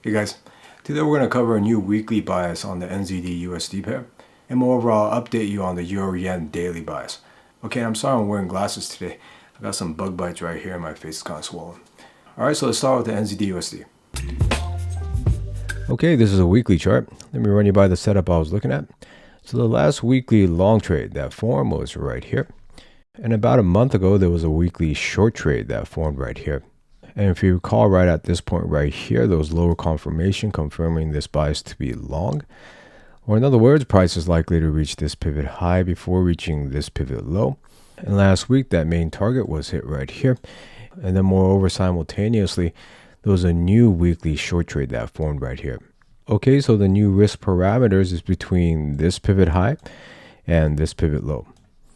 Hey guys, today we're going to cover a new weekly bias on the Nzdusd USD pair, and moreover I'll update you on the Euro-Yen daily bias. Okay, I'm sorry I'm wearing glasses today. I got some bug bites right here and my face is kind of swollen. Alright, so let's start with the Nzdusd USD. Okay, this is a weekly chart. Let me run you by the setup I was looking at. So the last weekly long trade that formed was right here. And about a month ago, there was a weekly short trade that formed right here. And if you recall, right at this point right here, there was lower confirmation confirming this bias to be long. Or in other words, price is likely to reach this pivot high before reaching this pivot low. And last week, that main target was hit right here. And then moreover, simultaneously, there was a new weekly short trade that formed right here. Okay, so the new risk parameters is between this pivot high and this pivot low.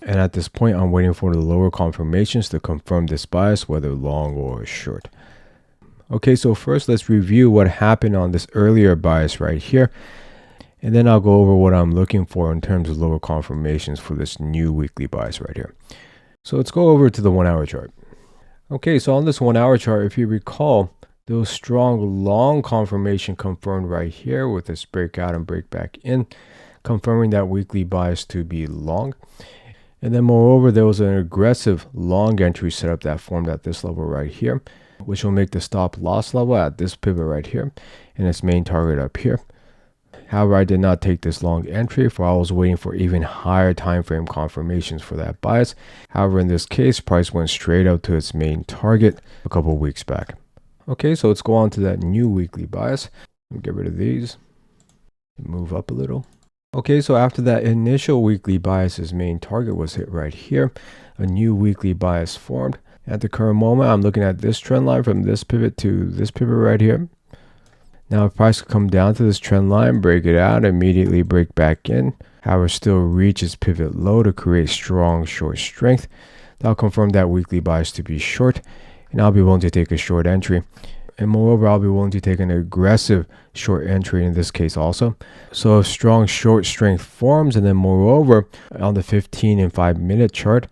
And at this point, I'm waiting for the lower confirmations to confirm this bias, whether long or short. Okay, so first let's review what happened on this earlier bias right here. And then I'll go over what I'm looking for in terms of lower confirmations for this new weekly bias right here. So let's go over to the 1 hour chart. Okay, so on this 1 hour chart, if you recall, there was strong long confirmation confirmed right here with this breakout and break back in, confirming that weekly bias to be long. And then moreover, there was an aggressive long entry setup that formed at this level right here, which will make the stop loss level at this pivot right here and its main target up here. However, I did not take this long entry, for I was waiting for even higher time frame confirmations for that bias. However, in this case, price went straight up to its main target a couple weeks back. Okay, so let's go on to that new weekly bias. Get rid of these, move up a little. Okay, so after that initial weekly bias's main target was hit right here, a new weekly bias formed. At the current moment, I'm looking at this trend line from this pivot to this pivot right here. Now, if price could come down to this trend line, break it out, immediately break back in, however, still reach its pivot low to create strong short strength, that'll confirm that weekly bias to be short, and I'll be willing to take a short entry. And moreover, I'll be willing to take an aggressive short entry in this case also. So if strong short strength forms, and then moreover, on the 15 and 5 minute chart,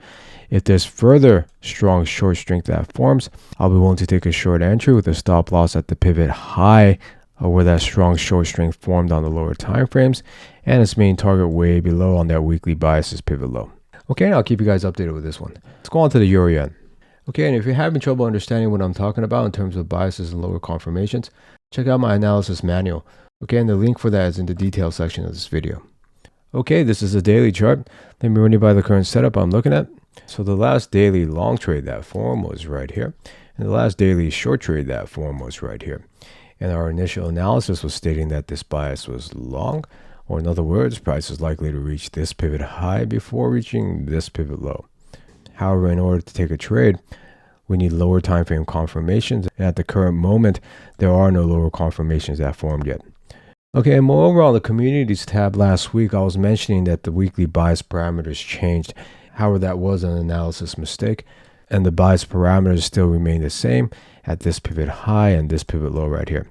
if there's further strong short strength that forms, I'll be willing to take a short entry with a stop loss at the pivot high where that strong short strength formed on the lower time frames, and its main target way below on that weekly bias's pivot low. Okay, and I'll keep you guys updated with this one. Let's go on to the Euro-Yen. Okay, and if you're having trouble understanding what I'm talking about in terms of biases and lower confirmations, check out my analysis manual. Okay, and the link for that is in the details section of this video. Okay, this is a daily chart. Let me run you by the current setup I'm looking at. So the last daily long trade that formed was right here, and the last daily short trade that formed was right here. And our initial analysis was stating that this bias was long, or in other words, price is likely to reach this pivot high before reaching this pivot low. However, in order to take a trade, we need lower time frame confirmations, and at the current moment, there are no lower confirmations that formed yet. Okay, and moreover, on the communities tab last week, I was mentioning that the weekly bias parameters changed. However, that was an analysis mistake, and the bias parameters still remain the same at this pivot high and this pivot low right here.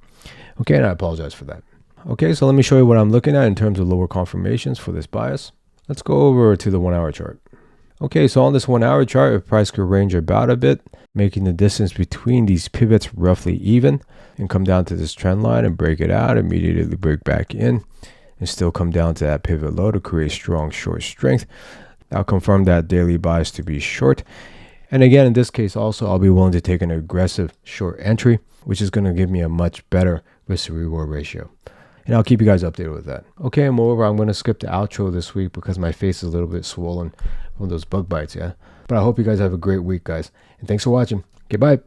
Okay, and I apologize for that. Okay, so let me show you what I'm looking at in terms of lower confirmations for this bias. Let's go over to the 1 hour chart. Okay, so on this 1 hour chart, if price could range about a bit, making the distance between these pivots roughly even, and come down to this trend line and break it out, immediately break back in, and still come down to that pivot low to create strong short strength, I'll confirm that daily bias to be short. And again, in this case also, I'll be willing to take an aggressive short entry, which is going to give me a much better risk to reward ratio. And I'll keep you guys updated with that. Okay, and moreover, I'm going to skip the outro this week because my face is a little bit swollen from those bug bites, yeah? But I hope you guys have a great week, guys. And thanks for watching. Okay, bye.